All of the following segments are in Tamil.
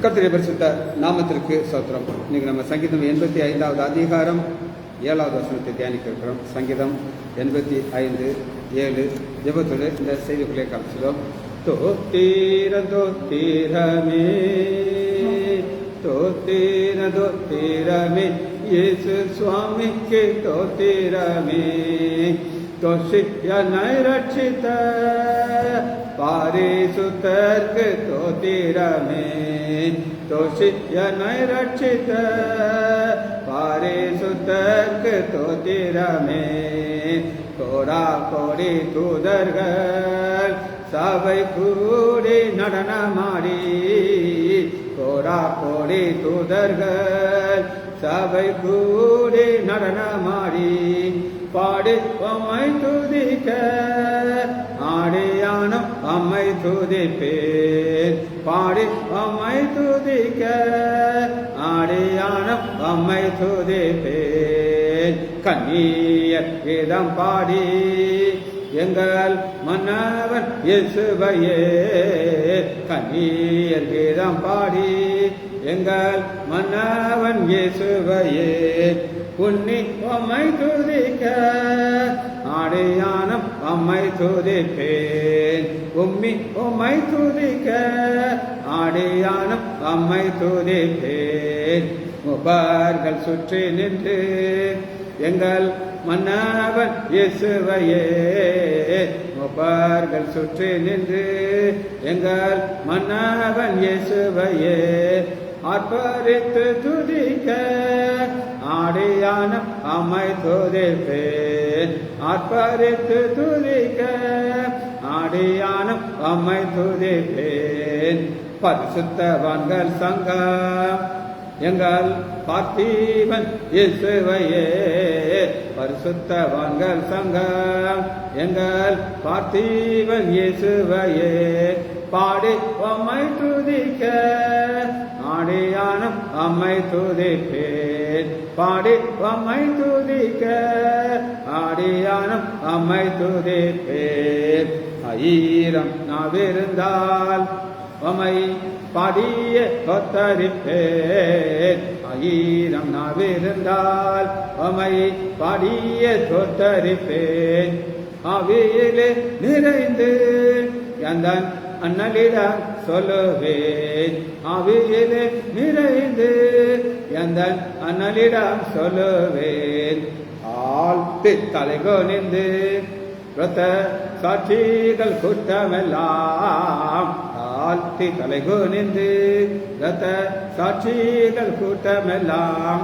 கர்த்தருடைய பரிசுத்த நாமத்திற்கு ஸ்தோத்திரம். இன்னைக்கு நம்ம சங்கீதம் 85வது அதிகாரம் 7வது வசனத்தை தியானிக்க இருக்கிறோம். சங்கீதம் 85:7 ஜெபத்தோடு இந்த செய்திக்குள்ளே காமிச்சிடும். தோத்தீர தோத்தீரமே தோத்தீர தோத்தீரமே இயேசு சுவாமிக்கு தோத்தீரமே தோஷியனை ரட்சித்த பாரிசுத்தர்க்கு தோத்திரமே தோஷியனை ரட்சித்த பாரிசுத்தர்க்கு தோத்திரமே கோடா கோடி தூதர்கள் சபை கூடி நடனமாடி கோடா கோடி தூதர்கள் சபை கூடி நடனமாடி பாடி அம்மை துதிக்க ஆடியானும் அம்மை துதிப்பேன் பாடி அம்மை துதிக்க ஆடியானும் அம்மை துதிப்பேன் கண்ணீர் கீதம் பாடி எங்கள் மன்னவன் இயேசுவையே கண்ணீர் கீதம் பாடி எங்கள் மன்னவன் இயேசுவையே புன்னி அம்மை துதிக்க ஆடியானம் அம்மை துதிப்பேன் உம்மி உம்மை துதிக்க ஆடியானம் அம்மை துதிப்பேன் முபார்கள் சுற்றி நின்று எங்கள் மன்னவன் இயேசுவையே முபார்கள் சுற்றி நின்று எங்கள் மன்னவன் இயேசுவையே ஆர்ப்பரித்து துதிக்க ஆடியானம் அம்மை துதிப்பேன் ஆர்ப்பரித்து துதிக்க ஆடியானம் அம்மை துதிப்பேன் பரிசுத்தவான்கள் சங்கம் எங்கள் பார்த்திபன் இயேசுவையே பரிசுத்தவான்கள் சங்கம் எங்கள் பார்த்திபன் இயேசுவையே பாடி அம்மை துதிக்க ஆடியானம் அம்மை துதிப்பேன் பாடி அம்மை துதிக்க ஆடியானம் அம்மை துதிப்பேன் ஆயிரம் நாவிருந்தால் அம்மை பாடிய தொத்தரிப்பேன் ஆயிரம் நாவிருந்தால் அம்மை பாடிய தொத்தரிப்பேன் ஆவியிலே நிறைந்து எந்தன் அண்ணலிடம் சொல்லுவேன் ஆவியிலே நிறைந்து எந்தன் அண்ணலிடம் சொல்லுவேன் ஆழ்த்தி தலைகோனிந்து இரத்த சாட்சிகள் கூட்டமெல்லாம் ஆழ்த்தி தலைகோனிந்து இரத்த சாட்சிகள் கூட்டமெல்லாம்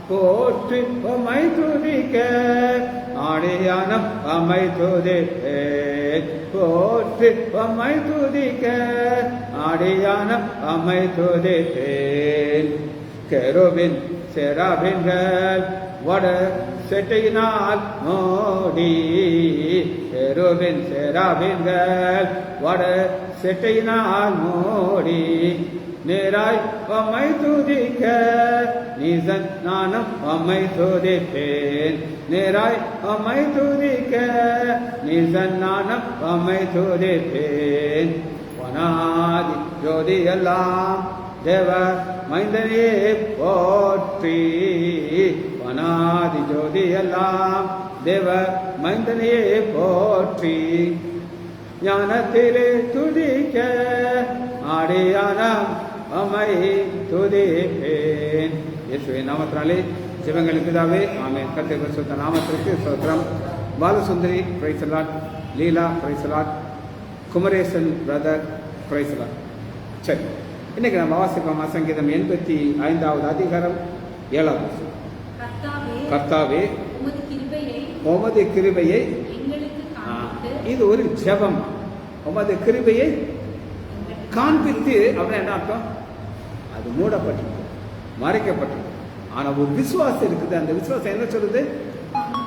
போற்றி அம்மை துதிக்க ஆடியானம் அம்மை துதிப்பேன் போற்றி அம்மை துதிக்க ஆடியானம் அம்மை துதிப்பேன் கெரூபின் செராபின்கள் வட செட்டையினால் மோடி கெரூபின் செராபின்கள் வட செட்டையினால் மோடி நேராய் அம்மை துதிக்க நீசன் நானும் அம்மை துதிப்பேன் நேராய் அம்மை துதிக்க நீசன் நானும் அம்மை துதிப்பேன் வனாதி ஜோதி எல்லாம் தேவ மைந்தனே போற்றி வனாதி ஜோதி எல்லாம் தேவ மைந்தனே போற்றி ஞானத்திலே துதிக்க ஆடியானம் அம்மை துதிப்பேன். இயேசுவின் நாமத்தினாலே ஜெபங்களுக்கு தாவே ஆமென். கர்த்தருடைய பரிசுத்த நாமத்திற்கு ஸ்தோத்திரம். Balasundari praise the Lord, Leela praise the Lord, Kumaresan brother praise the Lord. சரி, இன்னைக்கு நம்ம வாசிப்போம் சங்கீதம் 85வது அதிகாரம் 7வது வசனம். கர்த்தாவே உமது கிருபையை இது ஒரு ஜெபம். உமது கிருபையை காண்பித்து அப்படின்னா என்ன அர்த்தம்? அது மூடப்பட்டிருக்கு, மறைக்கப்பட்டிருக்கு. ஆனா ஒரு விசுவாசம் இருக்குது. அந்த விசுவாசம் என்ன சொல்லுது?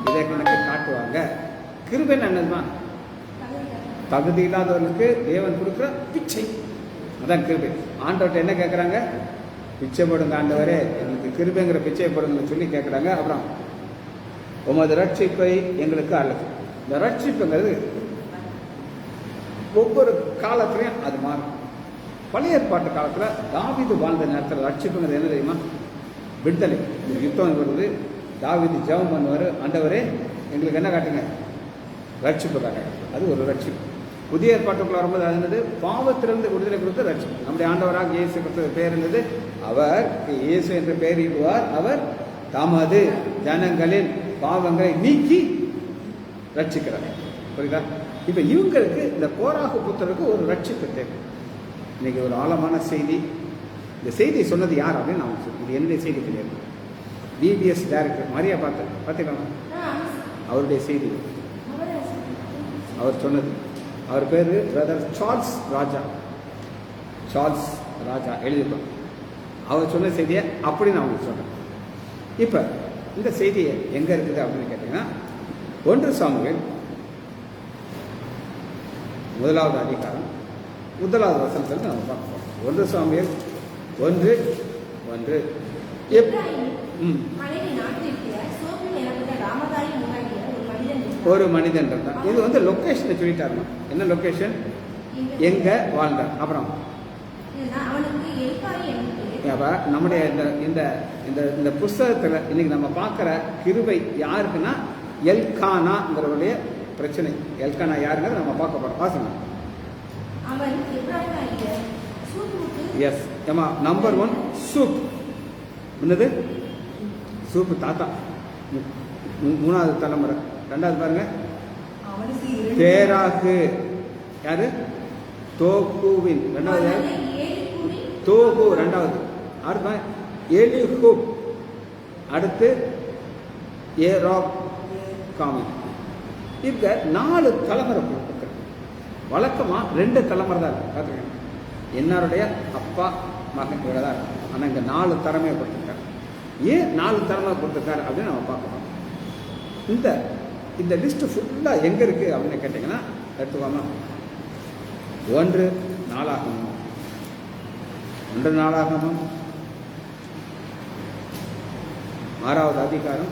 இதை எனக்கு காட்டுவாங்க. கிருபை என்னதுமா? தகுதி இல்லாதவர்களுக்கு தேவன் கொடுக்குற பிச்சை, அதான் கிருபை. ஆண்டவர்கிட்ட என்ன கேட்குறாங்க? பிச்சை போடுங்க ஆண்டவரே, எங்களுக்கு கிருபைங்கிற பிச்சை போடுங்கன்னு சொல்லி கேட்குறாங்க. அப்புறம் உமது ரட்சிப்பை எங்களுக்கு அழகு. இந்த ரட்சிப்புங்கிறது ஒவ்வொரு காலத்திலையும் அது மாறும். பழைய ஏற்பாட்டு காலத்தில் தாவீது வாழ்ந்த நேரத்தில் ரட்சிப்புங்கிறது என்ன தெரியுமா? விடுதலை. ஒரு யுத்தம் வருது, தாவீது ஜெபம் பண்ணுவார், ஆண்டவரே எங்களுக்கு என்ன காட்டுங்க? ரட்சிப்பு காட்டுங்க. அது ஒரு ரட்சிப்பு. புதிய ஏற்பாட்டுக்குள்ள வரும்போது அது என்னது? பாவத்திலிருந்து விடுதலை கொடுத்து ரட்சிப்பு. நம்முடைய ஆண்டவராக இயேசு கிறிஸ்து பேர் இருந்தது, அவர் இயேசு என்ற பெயர் இடுவார், அவர் தமது ஜனங்களின் பாவங்களை நீக்கி ரட்சிக்கிறார். புரியுதா? இப்போ இவங்களுக்கு இந்த கோராகு புத்தருக்கு ஒரு ரட்சிப்பு தேவை. இன்னைக்கு ஒரு ஆழமான செய்தி. இந்த செய்தியை சொன்னது யார் அப்படின்னு நான் சொல்லுவேன். இது என்னுடைய செய்தி கிடையாது. பிபிஎஸ் டைரக்டர் மரியா பார்த்துக்கலாம், அவருடைய செய்தி அவர் சொன்னது. அவர் பேர் பிரதர் சார்ல்ஸ் ராஜா எழுதியிருக்கோம். அவர் சொன்ன செய்தியை அப்படி நான் உங்களுக்கு சொல்கிறேன். இப்போ இந்த செய்தியை எங்கே இருக்குது அப்படின்னு கேட்டிங்கன்னா, 1 சாமுவேல் 1வது அதிகாரம் 1வது வசனத்திலிருந்து நம்ம பார்க்க போகிறோம். 1 சாமுவேல் 1:1. ஒரு மனிதன் இருந்தான். இது வந்து லொக்கேஷனை சொல்லிட்டாருமா. என்ன லொக்கேஷன்? எங்க வாழ்ந்தார். அப்புறம் நம்முடைய இந்த இந்த இந்த புஸ்தகத்தில் இன்னைக்கு நம்ம பார்க்குற கிருபை யாருக்குன்னா எல்கானாங்கிறவருடைய பிரச்சனை. எல்கானா யாருங்கிறத நம்ம பார்க்க போகிறோம். வாசனம். எஸ் ஏமா. Number 1 soup. என்னது? சூப்பு தாத்தா. 3வது தலைமுறை. 2வது பாருங்க, தேராகு. யாரு? தோகுவின் 2வது. தோகு 2வது. அடுத்து எலிஹூப். அடுத்து ஏராப் காமின். இப்ப 4 தலைமுறை கொடுத்துருக்க. வழக்கமா 2 தலைமுறை தான் இருக்கு. பார்த்துக்கங்க, என்னருடைய அப்பா மகன் இவ்வளோ தான் இருக்கும். ஆனால் இங்கே 4 தலைமையை கொடுத்துருக்காரு. ஏன் 4 தலைமை கொடுத்துருக்காரு அப்படின்னு நம்ம பார்க்கலாம். இந்த லிஸ்ட்டு ஃபுல்லாக எங்கே இருக்குது அப்படின்னு கேட்டிங்கன்னா, எடுத்துக்கோமா. 1 நாளாகமம் 6வது அதிகாரம்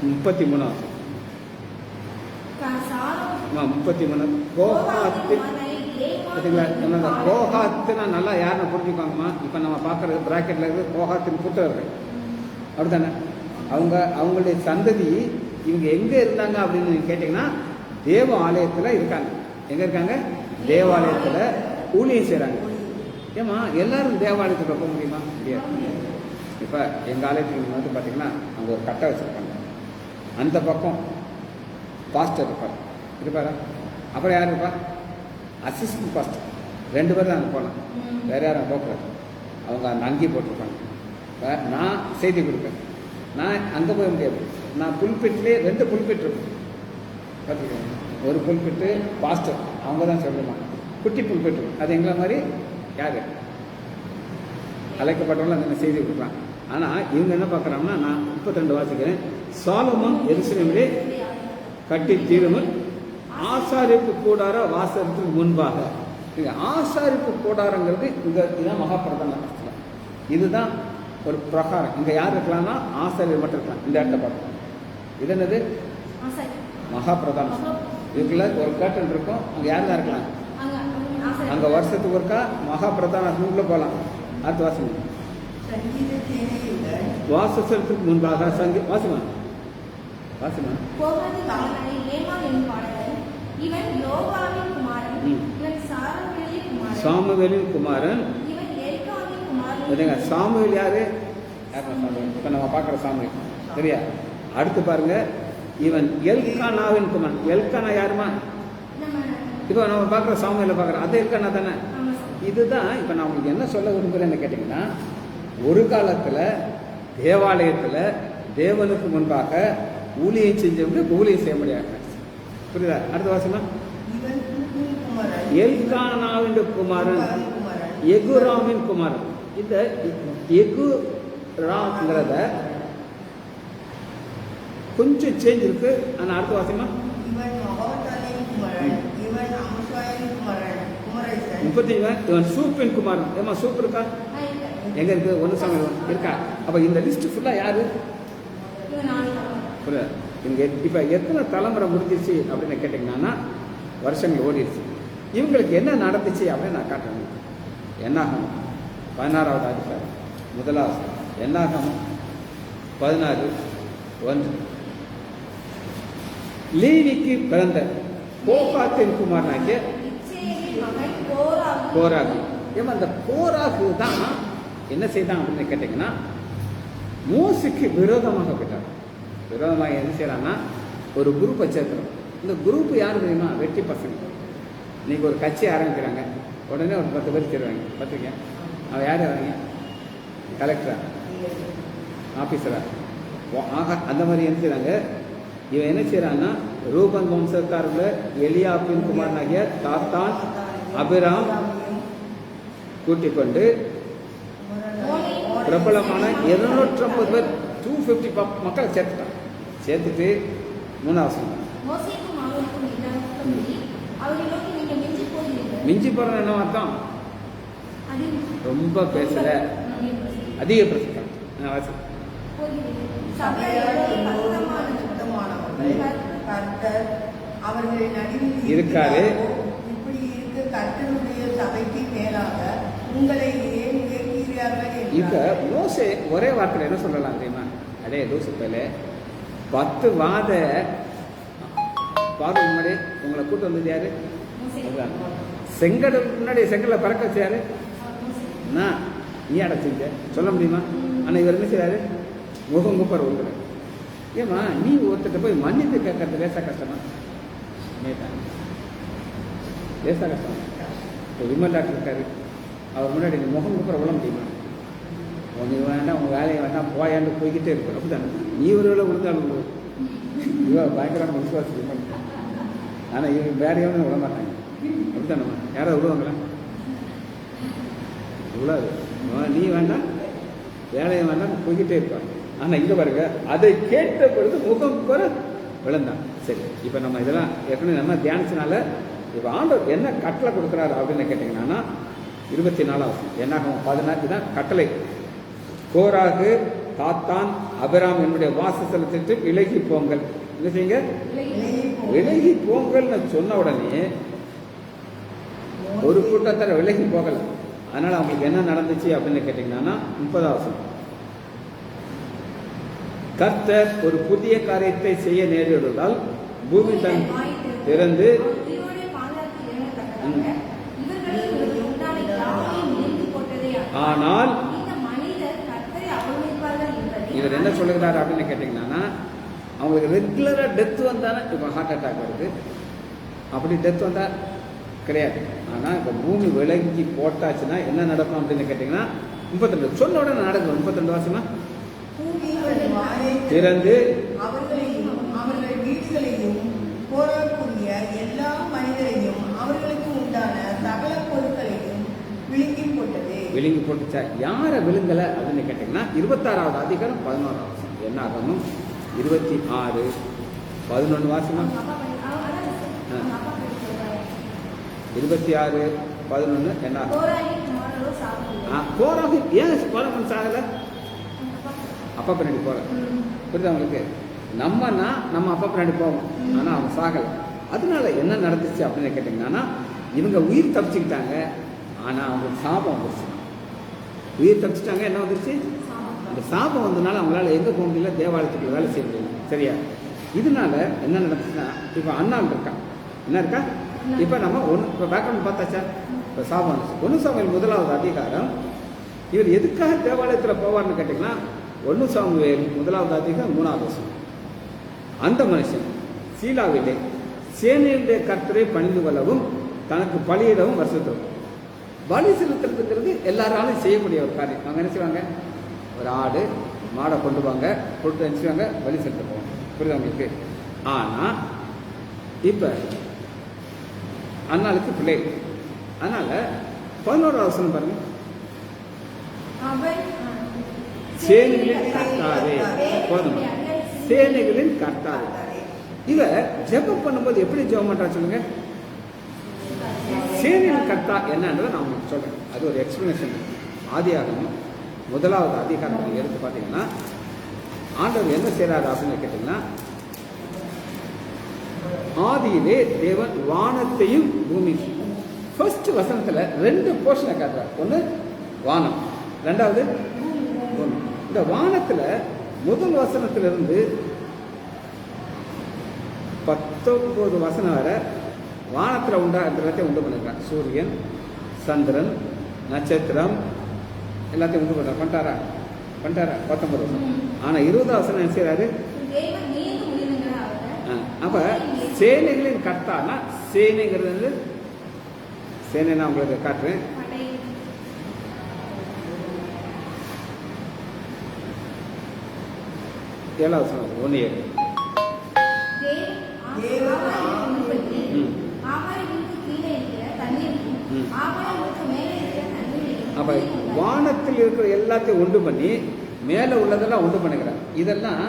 33. 33. கோகாத்துனா நல்லா யாருன்னு புரிஞ்சுக்கோங்கம்மா. இப்போ நம்ம பார்க்குறது ப்ராக்கெட்டில் இருக்குது கோகாத்தின் புத்திரர்கள், அப்படித்தானே? அவங்களுடைய சந்ததி இவங்க எங்கே இருந்தாங்க அப்படின்னு கேட்டிங்கன்னா, தேவ ஆலயத்தில் இருக்காங்க. எங்கே இருக்காங்க? தேவாலயத்தில் ஊழியம் செய்கிறாங்க. ஏமா எல்லாரும் தேவாலயத்துக்கு போக முடியுமா? முடியாது. இப்போ எங்கள் ஆலயத்துக்கு நீங்கள் வந்து பார்த்தீங்கன்னா, அங்கே ஒரு கட்டை வச்சுருக்காங்க. அந்த பக்கம் பாஸ்டர் இருப்பாரா? அப்புறம் யார் இருப்பா? Assistant pastor. 2 பேர் தான் அங்கே போகலாம், வேறு யாரும் போகக்கூடாது. அவங்க அந்த அங்கி போட்டிருப்பாங்க. இப்போ நான் செய்தி கொடுப்பேன், நான் அங்கே போக முடியாது. நான் புல்பிட்லேயே 2 புல்பிட் இருக்கும். பார்த்துக்கோங்க, ஒரு புல்பிட்டு பாஸ்டர் அவங்க தான் சொல்லணும். குட்டி புல்பிட் இருக்கும், அது எங்களை மாதிரி யார் அழைக்கப்பட்டவங்களும் அந்த செய்தி கொடுக்குறாங்க. ஆனால் இவங்க என்ன பார்க்குறாங்கன்னா, நான் 32 வாசிக்கிறேன். சாலமோன் எருசலேமிலே கட்டி தீருமுன் ஆசாரிப்பு கூடார வாசலுக்கு முன்பாக. ஆசாரிப்பு கூடாரங்கிறது இதுதான் மகாபிரதான. இதுதான் ஒரு பிரகாரம். இங்கே யார் இருக்கலாம்னா ஆசாரியர் மட்டும் இருக்கலாம். இந்த இடத்த பார்க்கலாம். இது என்னது? மகாபிரதான. இதுக்குள்ள ஒரு கேட்டன் இருக்கும். அங்கே யார் தான் இருக்கலாம்? அங்கே வருஷத்துக்கு ஒருக்கா மகாபிரதான உள்ளே போகலாம். அடுத்த வாசம். வாசத்துக்கு முன்பாக வாசிமா சாமுவேலின் குமாரன். சாமுவேல் யாரு? இப்ப நம்ம பார்க்குற சாமுவேல் சரியா? அடுத்து பாருங்க, இவன் எல்கானாவின் குமாரன். எல்கானா யாருமா? இப்போ நம்ம பார்க்குற சாமுவேல பார்க்குறோம், அது எல்கானா தானே? இதுதான் இப்போ நான் உங்களுக்கு என்ன சொல்ல விரும்புகிறேன்னு கேட்டிங்கன்னா, ஒரு காலத்தில் தேவாலயத்தில் தேவனுக்கு முன்பாக ஊழியம் செஞ்சவங்க ஊழியம் செய்ய முடியாது. புரியுதா? அடுத்த வாசமா. எல்கானாவின் குமாரன் எகுராமின் குமாரன். இந்த எகுராம்ங்கிறத கொஞ்சம் சேஞ்ச் இருக்கு. ஆனால் அடுத்த வாசமா 35. இவன் சூப்பின் குமாரன். ஏமா சூப் இருக்கா? எங்க இருக்கு? 1 சாமுவேல் இருக்கா? அப்ப இந்த லிஸ்ட் ஃபுல்லா யாரு? இங்க இப்ப எத்தனை தலைமுறை முடிஞ்சிச்சு அப்படின்னு கேட்டீங்கன்னா, வருஷங்கள் ஓடிடுச்சு. இவங்களுக்கு என்ன நடந்துச்சு அப்படின்னு நான் காட்டுறேன். என்னாகும் 16வது அதிகாரம் 1 என்னாகும் 16:1. லேவிக்கு பிறந்த கோகாத்தின் குமாரனாகிய கோராகு. அந்த கோராகு தான் என்ன செய்தான் அப்படின்னு கேட்டீங்கன்னா, மோசைக்கு விரோதமாக போயிட்டார். விரோதமாக என்ன செய்யறான்னா, ஒரு குரூப்பை சேர்க்கிறோம். இந்த குரூப் யாரு தெரியுமா? வெட்டி பசங்க. இன்னைக்கு ஒரு கட்சி ஆரம்பிக்கிறாங்க, உடனே ஒரு 10 பேர் சேருவாங்க. பார்த்துருங்க, அவன் யார் வராங்க? கலெக்டரா, ஆஃபீஸரா, ஆக அந்த மாதிரி என்ன செய்றாங்க. இவன் என்ன செய்யறான்னா, ரூபன் வம்சத்தாரில் எலியாபின் குமாரனாகிய தாத்தான் அபிராம் கூட்டிக் கொண்டு பிரபலமான 250 பேர் 250 மக்களை சேர்த்துட்டான். சேர்த்துட்டு 3வது மிஞ்சி போற என்ன அர்த்தம்? ரொம்ப பேசல, அதிக பிரசங்கம் இருக்காரு. இப்ப மோசே ஒரே வார்த்தையில என்ன சொல்லலாம் தெரியுமா? அடே லூசிப்பேல 10 வாத பாரு முன்னாடி உங்களை கூட்டு வந்தது யாரு? செங்கடல் முன்னாடி செங்கல்ல பறக்க வச்சாரு. நீ அடைச்சிங்க சொல்ல முடியுமா? ஆனா இவர் என்ன செய்யாரு? முகம் குப்பர் உங்களை. ஏமா நீ ஒருத்தட்ட போய் மன்னிப்பு கேட்கறது லேசா கஷ்டமா? லேசா கஷ்டம். இப்போ விமல் டாக்டர் இருக்காரு, அவர் முன்னாடி நீ முகம் குப்பரை விட முடியுமா? நீ வேண்டாம், உங்கள் வேலையை வேண்டாம், போயாண்டு போய்கிட்டே இருக்கும். அப்படித்தானே நீ ஒரு வேலை விழுந்தாலும் இவா பயங்கரமான விசுவாசி விமல். ஆனால் இவங்க வேற எவனும் விட மாட்டாங்க. அப்படித்தானம்மா? யாராவது விடுவாங்களா? விடாது. நீ வேண்டாம், வேலையை வேண்டாம், போய்கிட்டே இருப்பாங்க. ஆனால் இங்கே பாருங்க, அதை கேட்ட பொழுது முகம் குப்பர விழுந்தான். சரி, இப்போ நம்ம இதெல்லாம் ஏற்கனவே நம்ம தியானிச்சனால இப்போ ஆண்டவர் என்ன கட்டளை கொடுக்குறாரு அப்படின்னு கேட்டிங்கன்னா, 24 என்னாகும் 16 தான் கட்டளை. கோராகு தாத்தான் அபிராம் என்னுடைய வாசஸ்தலத்திற்கு விலகி போங்கள். என்ன செய்யுங்க? விலகி போங்கள்னு சொன்ன உடனே ஒரு கூட்டத்தார் விலகி போகல. அதனால அவங்களுக்கு என்ன நடந்துச்சு அப்படின்னு கேட்டீங்கன்னா, 30 கர்த்தர் ஒரு புதிய காரியத்தை செய்ய நேரிடுவதால் பூமி தன் திறந்து ஆனால் இவர் என்ன சொல்லுகிறார் அப்படின்னு கேட்டீங்கன்னா, அவங்களுக்கு ரெகுலரா டெத் வந்தானே. இப்போ ஹார்ட் அட்டாக் வருது, அப்படி டெத் வந்தா கிடையாது. ஆனா இப்போ பூமி விலகி போட்டாச்சுன்னா என்ன நடக்கும் அப்படின்னு கேட்டீங்கன்னா, 32 சொன்ன உடனே நடக்கும். 32 வருஷமா திறந்து அவர்கள் வீடுகளையும் போராடக்கூடிய எல்லா மனிதரையும் அவர்களுக்கு உண்டான சகல பொருட்களையும் விழுங்கி போட்டுச்சா? யாரை விழுங்கல அப்படின்னு கேட்டீங்கன்னா, 26வது அதிகாரம் 11 என்ன ஆகணும்? 26 11 வாசமா 26 11 என்ன ஆகும்? கோராகு ஏன் கோரமன் சாகல? அப்பா பின்னாடி போற புரியுது அவங்களுக்கு? நம்மனா நம்ம அப்பா பின்னாடி போவோம், ஆனா அவன் சாகல. அதனால என்ன நடந்துச்சு அப்படின்னு கேட்டீங்கன்னா, இவங்க உயிர் தப்பிச்சுக்கிட்டாங்க, ஆனா அவங்களுக்கு சாபம் வந்துருச்சு. உயிர் தப்பிச்சிட்டாங்க, என்ன வந்துருச்சு? அந்த சாபம் வந்ததுனால அவங்களால எங்க போக முடியல, தேவாலயத்துக்கு வேலை செய்ய முடியல. சரியா? இதனால என்ன நடந்துச்சுன்னா, இப்ப அண்ணாள் இருக்கா, என்ன இருக்கா? இப்ப நம்ம இப்போ பேக்ரவுண்ட் பார்த்தாச்சா? இப்போ சாபம் வந்துச்சு. 1 சாமுவேல் 1வது அதிகாரம். இவர் எதுக்காக தேவாலயத்தில் போவார்னு கேட்டீங்கன்னா, 1 சாமுவேல் 1வது அதிகாரம் 3வது வசனம். அந்த மனுஷன் சீலாவிலே சேனையுடைய கர்த்தரை பணிந்து கொள்ளவும் தனக்கு பலியிடவும் வருஷத்தோம். பலி செலுத்துறதுங்கிறது எல்லாராலும் செய்யக்கூடிய ஒரு காரியம். அவங்க என்ன செய்வாங்க? ஒரு ஆடு மாடை கொண்டு வாங்க, கொண்டு நினைச்சுவாங்க, பலி செலுத்த போவாங்க. புரியுது அவங்களுக்கு? ஆனா இப்ப அண்ணாளுக்கு பிள்ளை, அதனால 11வது வசனம் பாருங்க. சேனைகளின் கர்த்தாவே, போதும், சேனைகளின் கர்த்தாவே. இவ ஜெபம் பண்ணும்போது எப்படி ஜெபம் பண்றா சொல்லுங்க? சேனையின் கர்த்தா என்னன்றதை நான் உங்களுக்கு சொல்றேன். அது ஒரு எக்ஸ்பிளனேஷன். ஆதியாகமம் 1வது அதிகாரத்தில் எடுத்து பார்த்தீங்கன்னா, ஆண்டவர் என்ன செய்யறாரு அப்படின்னு கேட்டீங்கன்னா, ஆதியிலே தேவன் வானத்தையும் பூமியும். ஃபர்ஸ்ட் வசனத்துல 2 போர்ஷனை காட்டுறார். ஒன்று வானம், ரெண்டாவது பூமி. இந்த வானத்துல முதல் வசனத்திலிருந்து 19 வசனம் வரை வானத்துல எல்லாத்தையும் உண்டு பண்ணிருக்கான். சூரியன், சந்திரன், நட்சத்திரம் எல்லாத்தையும் உண்டு பண்றார். பண்ணிட்டாரா 19 வசனம். ஆனா 20 வசனம் என்ன செய்யறாரு? அப்ப சேனைகளின் கர்த்தானா, சேனைங்கிறது சேனை நான் உங்களுக்கு காட்டுறேன். ஏழாவது வசனம் 1:7. அப்ப வானத்தில் இருக்கிற எல்லாத்தையும் உண்டு பண்ணி மேல உள்ளதெல்லாம் உண்டு பண்ணுகிறார். இதெல்லாம்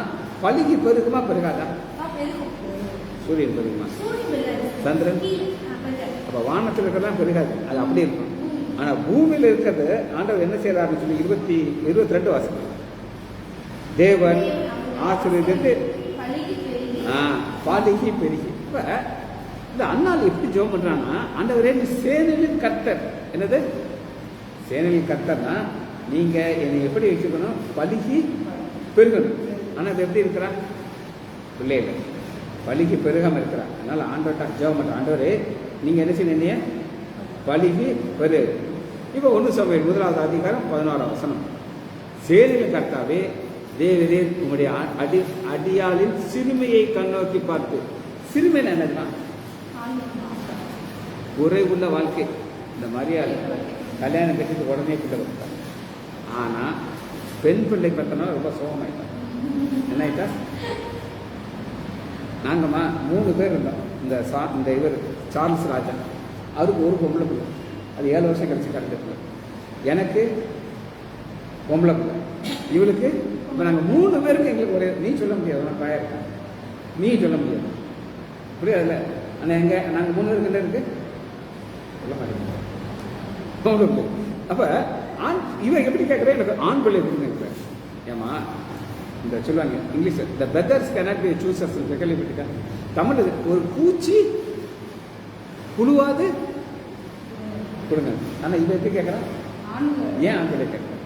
பழுகி பெருகுமா பெருகாதா? சூரியன் பெருகுமா? சந்திரன்? அப்ப வானத்தில் இருக்கிறதெல்லாம் பெருகாது, அது அப்படி இருக்கும். ஆனா பூமியில இருக்கிறது ஆண்டவர் என்ன செய்யறாருன்னு சொல்லி 22 வாசகம். தேவன் ஆசீர்வதித்து பழுகி பெருகி. இப்ப இந்த அண்ணால் எப்படி ஜெபம் பண்றான்னா, ஆண்டவரே சேனையின் கர்த்தர். என்னது சேனையின் கர்த்தர்னா நீங்க என்னை எப்படி வச்சுக்கணும்? பழுகி பெருகணும். ஆனா இது எப்படி இருக்கிறா? பிள்ளைல பழுகி பெருகாம இருக்கிறா. அதனால ஆண்டவர்கிட்ட ஜெபம் பண்ற, ஆண்டவரே நீங்க என்ன செய்ய பழுகி பெரு. இப்ப 1 சாமுவேல் 1வது அதிகாரம் 11வது வசனம். சேனையின் கர்த்தாவே தேவரே உங்களுடைய அடியாளின் சிறுமையை கண்ணோக்கி பார்த்து. சிறுமை என்னதான்? குறைவுள்ள வாழ்க்கை. இந்த மாதிரியால் கல்யாணம் கட்டிட்டு உடனே பிள்ளை கொடுத்தாங்க. ஆனா பெண் பிள்ளை பார்த்தோம்னா ரொம்ப சோகமாயிட்டான். என்ன ஆயிட்டா? நாங்கம்மா 3 பேர் இருந்தோம். இந்த இவர் சார்ல்ஸ் ராஜா, அவருக்கு ஒரு பொம்பளை பிள்ளை. அது 7 வருஷம் கழிச்சு கிடைச்ச எனக்கு பொம்பளை பிள்ளை, இவளுக்கு. இப்போ நாங்கள் 3 பேருக்கு எங்களுக்கு ஒரே. நீ சொல்ல முடியாது, நான் பய இருக்கேன், நீ சொல்ல முடியாது, புரியாதுல்ல? ஆனால் நாங்கள் 3 பேருக்கு என்ன இருக்கு? சொல்ல மாட்டேங்க. அப்போ இவன் எப்படி கேட்குறேன்? எனக்கு ஆண் பிள்ளை இருக்குன்னு இருக்கிறேன். ஏமா இந்த சொல்லுவாங்க English, the beggars cannot be choosers கேள்விப்பட்டிருக்கா? தமிழ் ஒரு பூச்சி புழுவாது கொடுங்க. ஆனால் இவன் எப்படி கேட்குறான்? ஏன் ஆண் பிள்ளை கேட்குறேன்?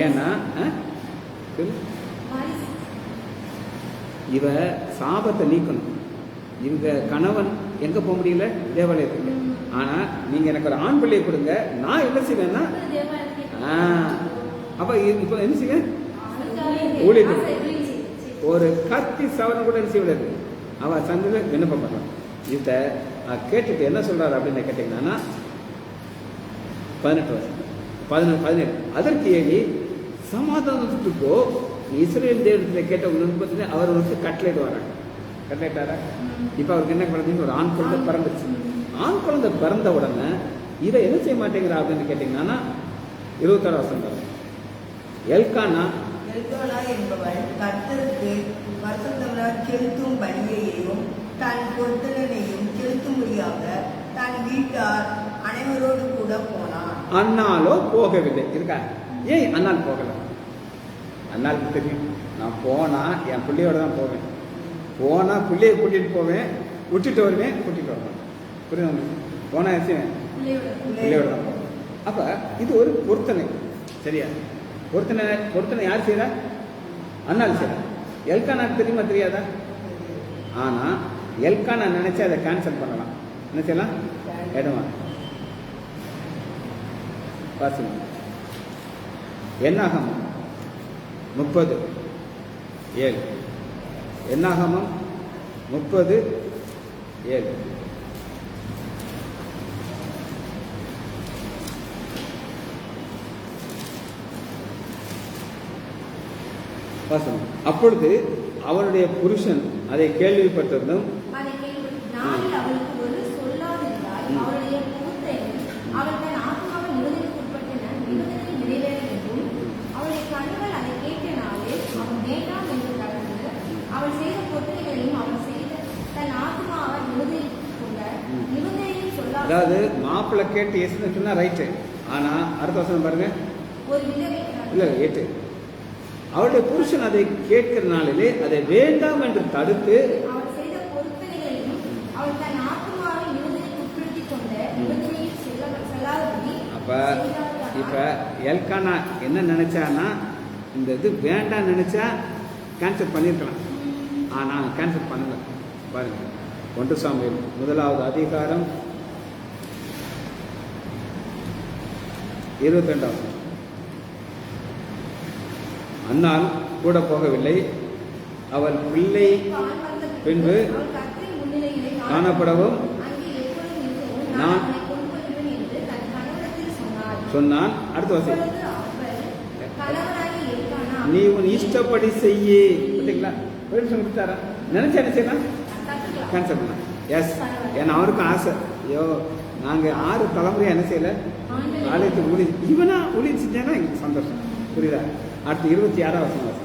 ஏன்னா இவ சாபத்தை நீக்கணும். இவங்க கணவன் எங்க போக முடியல? தேவாலயத்துக்கு. ஆனா நீங்க எனக்கு ஒரு ஆண் பிள்ளையை கொடுங்க, நான் என்ன செய்வேன்னா அப்ப இப்ப என்ன செய்ய ஊழியர் ஒரு கத்தி சவரன் கூட என்ன செய்ய அவ சந்தில விண்ணப்பம் பண்ணலாம். இத கேட்டுட்டு என்ன சொல்றாரு அப்படின்னு கேட்டீங்கன்னா 18 வருஷம் 17 அதற்கு ஏறி சமாதானத்துக்கோ இஸ்ரேல் தேவத்துல கேட்ட விருப்பத்துல அவர் வந்து கட்லேட் வராங்க. கட்லேட்டாரா? இப்ப அவருக்கு என்ன குழந்தைங்க? ஒரு ஆண் குழந்தை பிறந்துச்சு. ஆண் குழந்தை பிறந்த உடனே இதை என்ன செய்ய மாட்டேங்கிறா அப்படின்னு கேட்டீங்கன்னா 26 வருஷம் எல்கானா என்பவள் கர்த்தருக்கு வருஷத்தவரால் செலுத்தும் பலியையும் தன் பொருத்தனையும் செலுத்தும்படியாக தன் வீட்டார் அனைவரோடு கூட போனார். அண்ணாலோ போகவில்லை. இருக்கா? ஏன் அண்ணால் போகல? அண்ணாளுக்கு தெரியும், நான் போனா என் பிள்ளையோட தான் போவேன். போனா பிள்ளையை கூட்டிட்டு போவேன், விட்டுட்டு வருவேன், கூட்டிட்டு வருவேன். புரியுது? போனா பிள்ளையோட தான் போவேன். அப்ப இது ஒரு பொருத்தனை. சரியா? பொருத்தனை யார் செய்யறா? அண்ணாள் செய்யறா. எல்கானாக்கு தெரியுமா தெரியாதா? ஆனா எல்கானா நினைச்சு அதை கேன்சல் பண்ணலாம். என்ன செய்யலாம்? இடமா வாசிங்க. என்னாகமம் 30:7. என்னாகமம் 30:7. அப்பொழுது அவனுடைய புருஷன் அதை கேள்விப்பட்டதும் அதாவது மாப்பிள்ளை கேட்டு எஸ்ன்னு சொன்னா ரைட்டு. ஆனா அடுத்த வருஷம் பாருங்க, இல்ல 8 அவருடைய புருஷன் அதை கேட்கிறனாலே அதை வேண்டாம் என்று தடுத்து இப்போ எல்கானா என்ன நினச்சான்னா இந்த இது வேண்டாம் நினச்சா கேன்சல் பண்ணியிருக்கலாம். ஆனால் கேன்சல் பண்ணலை. பாருங்கள் 1 சாமுவேல் 1 அதிகாரம் 22. அன்னாள் கூட போகவில்லை. அவள் பிள்ளை பின்பு காணப்படவும் நான் சொன்னான். அடுத்த வசதி, நீ உன் இஷ்டப்படி செய்ய. பார்த்தீங்களா, பெர்மிஷன் கொடுத்தாரா? நினைச்சா என்ன செய்யலாம்? கேன்சல் பண்ணலாம். எஸ், ஏன்னா அவருக்கும் ஆசை. ஐயோ நாங்கள் 6 தலைமுறையாக என்ன செய்யலை, ஆலயத்துக்கு ஊழி இவனா ஊழி செஞ்சேன்னா எங்களுக்கு சந்தோஷம். புரியுதா? அடுத்து 26 வசனம்.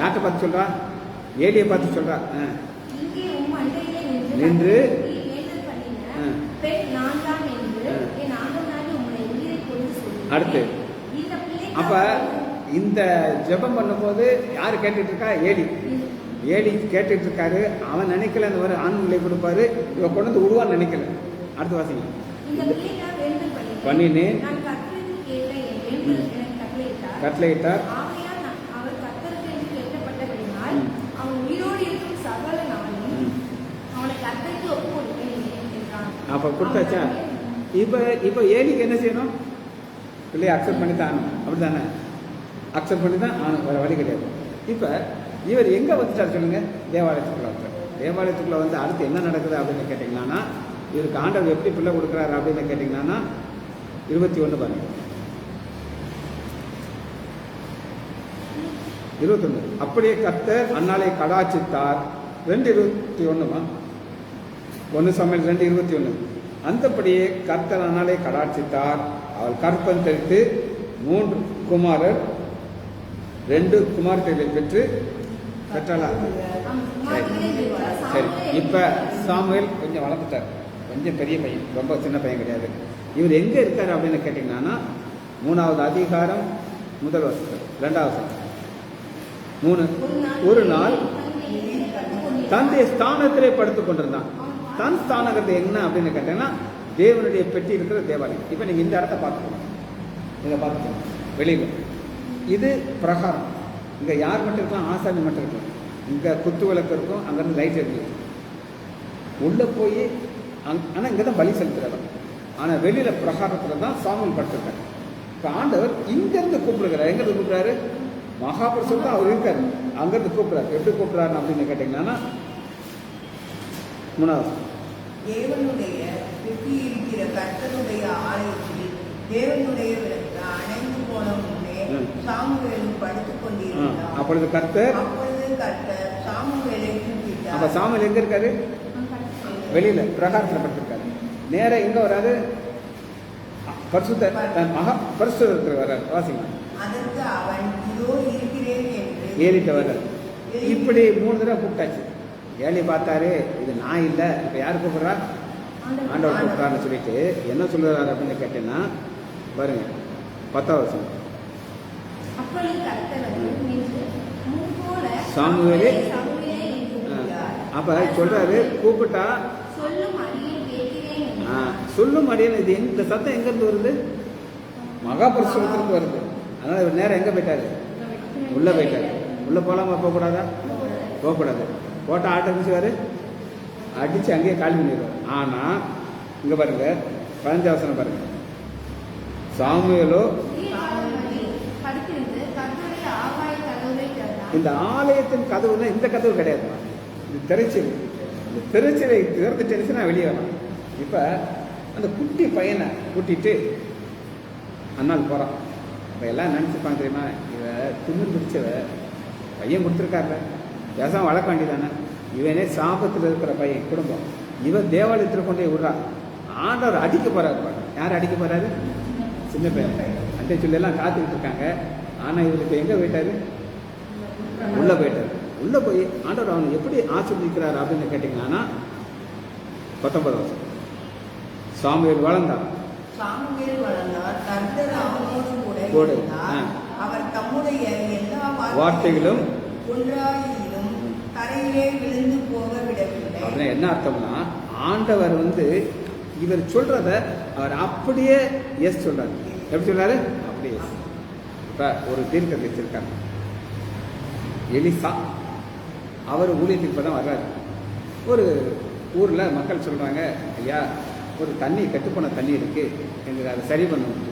யார்கிட்ட பார்த்து சொல்றா? ஏலியை பார்த்து சொல்றா. நின்று அடுத்து அப்ப இந்த ஜெபம் பண்ணும்போது யாரு கேட்டுட்டு இருக்கா? ஏலி கேட்டுட்டு இருக்காரு. அவன் நினைக்கல இந்த ஒரு ஆண் பிள்ளை கொடுப்பாரு, இவ கொண்டு வந்து விடுவான்னு நினைக்கல. அடுத்த வாசிங்க. பண்ணினேன் கட்டளையிட்டார். அப்ப கொடுத்தாச்சா? இப்ப ஏலிக்கு என்ன செய்யணும்? பிள்ளையை அக்செப்ட் பண்ணி தான் ஆகணும். அப்படித்தானே? அக்செப்ட் பண்ணி தான் ஆகணும், வேற வழி கிடையாது. இப்ப இவர் எங்க வந்துட்டார் சொல்லுங்க? தேவாலயத்துக்குள்ள வந்துட்டார். தேவாலயத்துக்குள்ள வந்து அடுத்து என்ன நடக்குது அப்படின்னு கேட்டீங்கன்னா, இவருக்கு ஆண்டவர் எப்படி பிள்ளை கொடுக்குறாரு அப்படின்னு கேட்டீங்கன்னா 21 பாருங்க. 21. அப்படியே கர்த்தர் அன்னாளை கடாட்சித்தார். 2:21. 1 சாமுவேல் 2:21. அந்தபடியே கர்த்தர் அன்னாளை கடாட்சித்தார். அவள் கற்பம் தரித்து 3 குமாரர் 2 குமார்த்தைகளை பெற்றாளா? சரி, இப்ப சாமுவேல் கொஞ்சம் வளர்ந்துட்டார். கொஞ்சம் பெரிய பையன், ரொம்ப சின்ன பையன் கிடையாது. இவர் எங்க இருக்காரு அப்படின்னு கேட்டீங்கன்னா 3 அதிகாரம் 1 வசனம் 2 வசனம். 3. ஒரு நாள் தந்தைய ஸ்தானத்திலே படுத்துக் கொண்டிருந்தான். தன் ஸ்தானகத்தை என்ன அப்படின்னு கேட்டீங்கன்னா தேவனுடைய பெட்டி இருக்கிற தேவாலயம். இப்ப நீங்க இந்த இடத்த பார்த்துக்கணும். இதை பார்த்துக்கணும். வெளியில இது பிரகாரம். இங்க யார் மட்டும் இருக்கலாம்? ஆசாமி மட்டும் இருக்கலாம். இங்க குத்து விளக்கு இருக்கும், அங்கிருந்து லைட் இருக்கு. உள்ள போய் ஆனா இங்கதான் பலி செலுத்துறவர். ஆனா வெளியில பிரகாரத்துல தான் சாமுவேல் படுத்திருக்காரு. இப்ப ஆண்டவர் இங்க இருந்து கூப்பிடுறாரு. எங்க இருந்து கூப்பிடுறாரு? மகாபுருஷன் தான் அவர் இருக்காரு. அங்கிருந்து கூப்பிடுறாரு. எப்படி கூப்பிடுறாரு அப்படின்னு கேட்டீங்கன்னா 3 தேவனுடைய பெட்டி இருக்கிற கர்த்தருடைய ஆலயத்தில் தேவனுடைய விளக்கு அணைந்து போன முன்னே சாமுவேல் படுத்துக் கொண்டிருந்தார். அப்பொழுது கர்த்தர் சாமுவேலை கூப்பிட்டார். அப்ப சாமுவேல் எங்க இருக்காரு? வெளியில பிரகாரத்துல படுத்திருக்காரு. நேர எங்க வராது? பரிசுத்தத்துல வர்றாரு. வாசிங்க. அதற்கு அவன் இதோ இருக்கிறேன் என்று ஏறிட்ட வர்றாரு. இப்படி 3 தடவை கூப்பிட்டாச்சு. ஏலி பார்த்தாரு, இது நான் இல்லை, இப்ப யாரு கூப்பிடுறா? ஆண்டவர் கூப்பிட்டாருன்னு சொல்லிட்டு என்ன சொல்லுறாரு அப்படின்னு கேட்டேன்னா பாருங்க 10 வசனம். சாமுவேலே அப்ப சொல்றாரு, கூப்பிட்டா சொல்லும் அடியேன். இது இந்த சத்தம் எங்க இருந்து வருது? மகாபுருஷத்திலிருந்து வருது. அதனால இவர் நேரம் எங்க போயிட்டாரு? உள்ள போயிட்டாரு. உள்ள போலாமா? போகக்கூடாதா? போகக்கூடாது. போட்டா ஆட்டோ பிடிச்சுவாரு, அடிச்சு அங்கேயே காலி பண்ணிடுவார். ஆனா இங்க பாருங்க 15 வசனம் பாருங்க. சாமுவேலோ இந்த ஆலயத்தின் கதவுன்னா இந்த கதவு கிடையாது, இது திரைச்சல். இந்த திரைச்சலை திறந்துட்டு வெளியே வரலாம். இப்ப அந்த குட்டி பையனை கூட்டிட்டு அண்ணாள் போறான். இப்ப எல்லாம் நினைச்சுப்பாங்க தெரியுமா, இவ திமிர் பிடிச்சவ, பையன் கொடுத்துருக்காரு, பேசாம வளர்க்க வேண்டியதானே, இவனே சாபத்தில் இருக்கிற பையன் குடும்பம், இவன் தேவாலயத்தில் கொண்டே விடுறா. ஆண்டவர் அடிக்க போறாரு. யார் அடிக்க போறாரு? சின்ன பையன். அட்டை சொல்லலாம் காத்துக்கிட்டு இருக்காங்க. ஆனா இவருக்கு எங்க போயிட்டாரு? உள்ள போயிட்டாரு. உள்ள போய் ஆண்டவர் அவனை எப்படி ஆசீர்வதிக்கிறார் அப்படின்னு கேட்டீங்கன்னா 19 வருஷம். சாமுவேல் வளர்ந்தார். கர்த்தர் அவனோடு கூட இருந்தார். அவர் தம்முடைய எல்லா வார்த்தைகளும் தரையிலே விழுந்து போக விடவில்லை. என்ன அர்த்தம்னா, ஆண்டவர் இவர் சொல்றத அவர் அப்படியே எஸ் சொல்றாரு. எப்படி சொல்றாரு? அப்படியே எஸ். இப்ப ஒரு தீர்க்கத்தை வச்சிருக்காங்க எலிசா. அவர் ஊழியத்துக்கு இப்பதான் வர்றாரு. ஒரு ஊர்ல மக்கள் சொல்றாங்க, ஐயா ஒரு தண்ணி கெட்டுப்போன தண்ணி இருக்கு, எங்களுக்கு அதை சரி பண்ணணும்.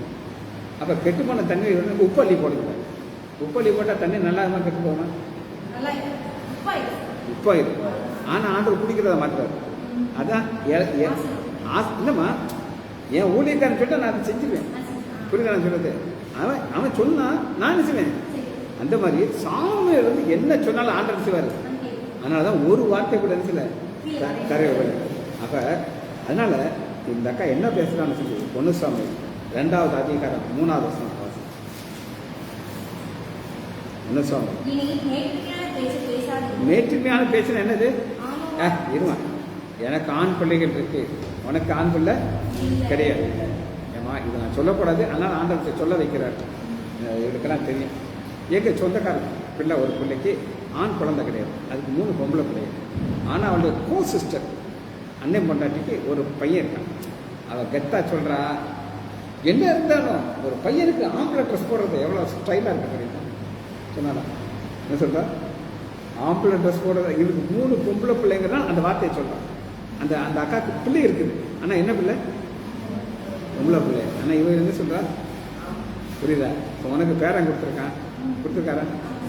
அப்ப கெட்டுப்போன தண்ணி வந்து உப்பள்ளி போடுங்க. உப்பள்ளி போட்டா தண்ணி நல்லா இருந்தா கெட்டு போகுமா? உப்பாயிரு. ஆனா ஆண்டவர் குடிக்கிறத மாட்டுறாரு. அதான் இல்லம்மா, என் ஊழியக்காரன் சொல்லிட்டு நான் அதை செஞ்சிருவேன். புரியுதா நான் சொல்றது? அவன் சொன்னா நான் செய்வேன். அந்த மாதிரி சாமியார் வந்து என்ன சொன்னாலும் ஆண்டவர் செய்வார். அதனாலதான் ஒரு வார்த்தை கூட இருந்துச்சுல தரைய. அப்ப அதனால இந்த அக்கா என்ன பேசுறான்னு சொல்லி பொண்ணு சாமி 2வது அதிகாரம் 3வது வசனம் வாசி. பொண்ணு சாமி நேற்றுமையான பேச்சுனா என்னது? இருமா, எனக்கு ஆண் பிள்ளைகள் இருக்கு, உனக்கு ஆண் பிள்ளை கிடையாது. ஏமா இதை நான் சொல்லக்கூடாது, அதனால ஆண்டவத்தை சொல்ல வைக்கிறார். இதுக்கெல்லாம் தெரியும். எங்க சொந்தக்காரன் பிள்ளை ஒரு பிள்ளைக்கு ஆண் குழந்தை கிடையாது, அதுக்கு 3 பொம்பளை பிள்ளைகள். ஆனால் அவளுடைய கோ சிஸ்டர் அண்ணன் பொண்டாட்டிக்கு ஒரு பையன் இருக்கான். அவள் கெத்தா சொல்கிறா, என்ன இருந்தாலும் ஒரு பையனுக்கு ஆம்பளை ட்ரெஸ் போடுறது எவ்வளோ ஸ்டைலாக இருக்கு தெரியுமா சொன்னாலும். என்ன சொல்கிறா? ஆம்பளை ட்ரெஸ் போடுறது. இவருக்கு 3 பொம்பளை பிள்ளைங்க தான் அந்த வார்த்தையை சொல்கிறான். அந்த அந்த அக்காவுக்கு பிள்ளை இருக்குது, ஆனால் என்ன பிள்ளை? பொம்பளை பிள்ளை. ஆனால் இவன் என்ன சொல்கிறா? புரியுதா? இப்போ உனக்கு பேரன் கொடுத்துருக்காரா?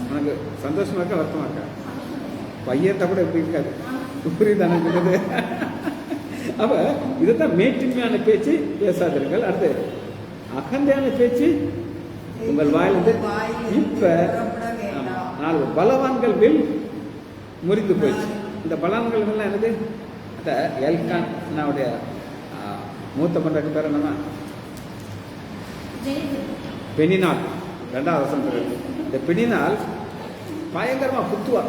உனக்கு சந்தோஷமா இருக்கா வருத்தமா இருக்கா? பையன்ட்ட கூட எப்படி இருக்காது. புரியுதானே சொல்றது? அப்ப இதுதான் மேட்டின்மையான பேச்சு பேசாதீர்கள். அடுத்து அகந்தையான பேச்சு உங்கள் வாயிலிருந்து இப்ப 4 பலவான்கள் வில் முறிந்து போயிடுச்சு. இந்த பலவான்கள் எல்லாம் என்னது? அந்த எல்கானுடைய மூத்த பண்ற பேர் என்னன்னா பெனினால். 2வது வசனம். இந்த பெனினால் பயங்கரமா குத்துவா.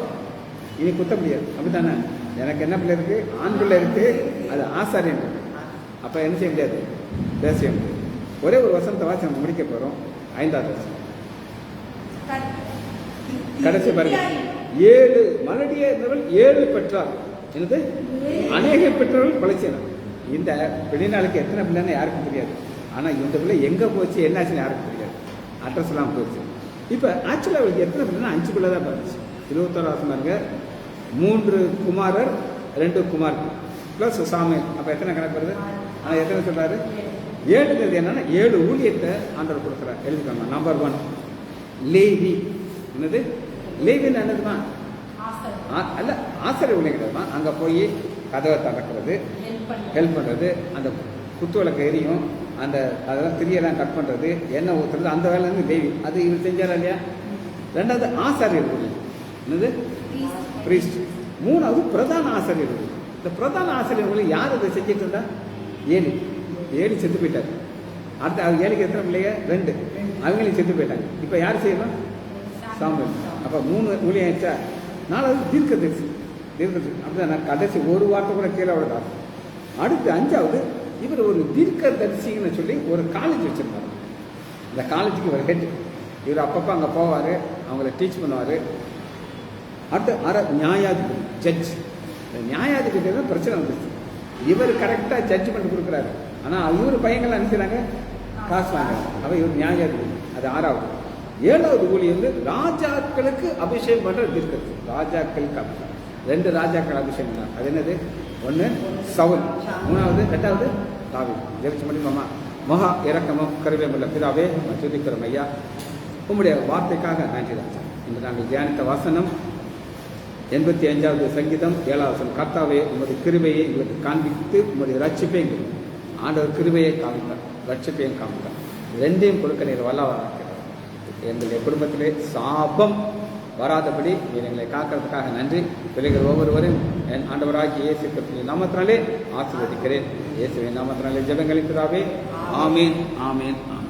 இனி குத்த முடியாது. அப்படித்தானே? எனக்கு என்ன பிள்ளை இருக்கு? ஆண் பிள்ளை இருக்கு, அது ஆசாரியன் இருக்கு. அப்ப என்ன செய்ய முடியாது? பேச முடியாது. ஒரே ஒரு வசனத்தை வாசி நம்ம முடிக்க போறோம். 5வது வசனம் கடைசி பாருங்க. 7 மலடியே இருந்தவர்கள் 7 பெற்றார். என்னது? அநேக பெற்றவர்கள் கொலைச்சினர். இந்த பெண்ணினாளுக்கு எத்தனை பிள்ளைன்னு யாருக்கும் தெரியாது. ஆனா இந்த பிள்ளை எங்க போச்சு என்னாச்சுன்னு யாருக்கும் தெரியாது. அட்ரஸ் எல்லாம் போயிடுச்சு. இப்ப ஆக்சுவலா அவளுக்கு எத்தனை பிள்ளைன்னா 5 பிள்ளை தான் இருந்துச்சு. 21 பாருங்க. 3 குமாரர் 2 குமார்கள் பிளஸ் சாமுவேல். அப்ப எத்தனை கணக்கு வருது? ஆனா எத்தனை சொல்றாரு? 7 என்னன்னா 7 ஊழியத்தை ஆண்டவர் கொடுக்குறாரு. எழுதிக்கோங்க. நம்பர் 1 லேவி. என்னது? லேவின்னு என்னதுமா? அல்ல, ஆசிரியர் ஊழியம் கிடையாதுமா. அங்க போய் கதவை திறக்கிறது, ஹெல்ப் பண்றது, அந்த குத்து விளக்கு எரியும், அந்த அதெல்லாம் திரியெல்லாம் கட் பண்றது, எண்ணெய் ஊத்துறது, அந்த வேலை வந்து லேவி. அது இவர் செஞ்சாரா இல்லையா? 2வது ஆசாரியர் ஊழியம். என்னது? பிரீஸ்ட். 3வது பிரதான ஆசிரியர் ஊழியம். இந்த பிரதான ஆசிரியர் ஊழியம் யார் இதை செஞ்சுட்டு இருந்தா? ஏழு செத்து போயிட்டாரு. அடுத்து அவங்க 7க்கு எத்தனை பிள்ளைங்க? 2. அவங்களையும் செத்து போயிட்டாங்க. இப்ப யார் செய்யணும்? சாமுவேல். அப்ப 3 ஊழியம் ஆயிடுச்சா? 4வது தீர்க்கதரிசி. அப்படிதான் கடைசி ஒரு வார்த்தை கூட கீழே விடலாம். அடுத்து 5வது இவர் ஒரு தீர்க்கதரிசின்னு சொல்லி ஒரு காலேஜ் வச்சிருந்தாரு. அந்த காலேஜுக்கு இவர் ஹெட். இவர் அப்பப்போ அங்கே போவார், அவங்கள டீச் பண்ணுவார். அடுத்து நியாயாதிபதி, ஜட்ஜ். நியாயாதிபதி தான் பிரச்சனை வந்துச்சு. இவர் கரெக்டாக ஜட்ஜ்மெண்ட் கொடுக்குறாரு. ஆனால் இவர் பையங்கள்லாம் அனுப்பிச்சாங்க, காசு வாங்குறாங்க. அப்போ இவர் நியாயாதிபதி. அது 6வது. 7வது ஊழியம் வந்து ராஜாக்களுக்கு அபிஷேகம் பண்ற தீர்க்கதரிசி. ராஜாக்களுக்கு அபிஷேகம். 2 ராஜாக்கள் அபிஷேகம் தான். அது என்னது? 1 சவுல், 3வது 2வது தாவீது. ஜெபிச்சு முடியுமாமா? மகா இரக்கமும் கருவேமுள்ள பிதாவே, நான் துதிக்கிறோம் ஐயா. உம்முடைய வார்த்தைக்காக நன்றி ராஜா. இன்று நாங்கள் தியானித்த வசனம் 85வது சங்கீதம் 7வது வசனம். கர்த்தாவே, உங்களுடைய கிருபையை எங்களுக்கு காண்பித்து உங்களுடைய ரட்சிப்பை ஆண்டவர் கிருபையை காமித்தார், ரட்சிப்பையும் காமித்தார். 2ஐயும் கொடுக்க நீர் வல்லவராக. எங்களுடைய குடும்பத்திலே சாபம் வராதபடி நீர் எங்களை காக்கிறதுக்காக நன்றி. பிள்ளைகள் ஒவ்வொருவரும் என் ஆண்டவராகிய இயேசு கிறிஸ்துவின் நாமத்தினாலே ஆசீர்வதிக்கிறேன். இயேசுவின் நாமத்தினாலே ஜெபங்களின் பிதாவே. ஆமீன், ஆமீன், ஆமீன்.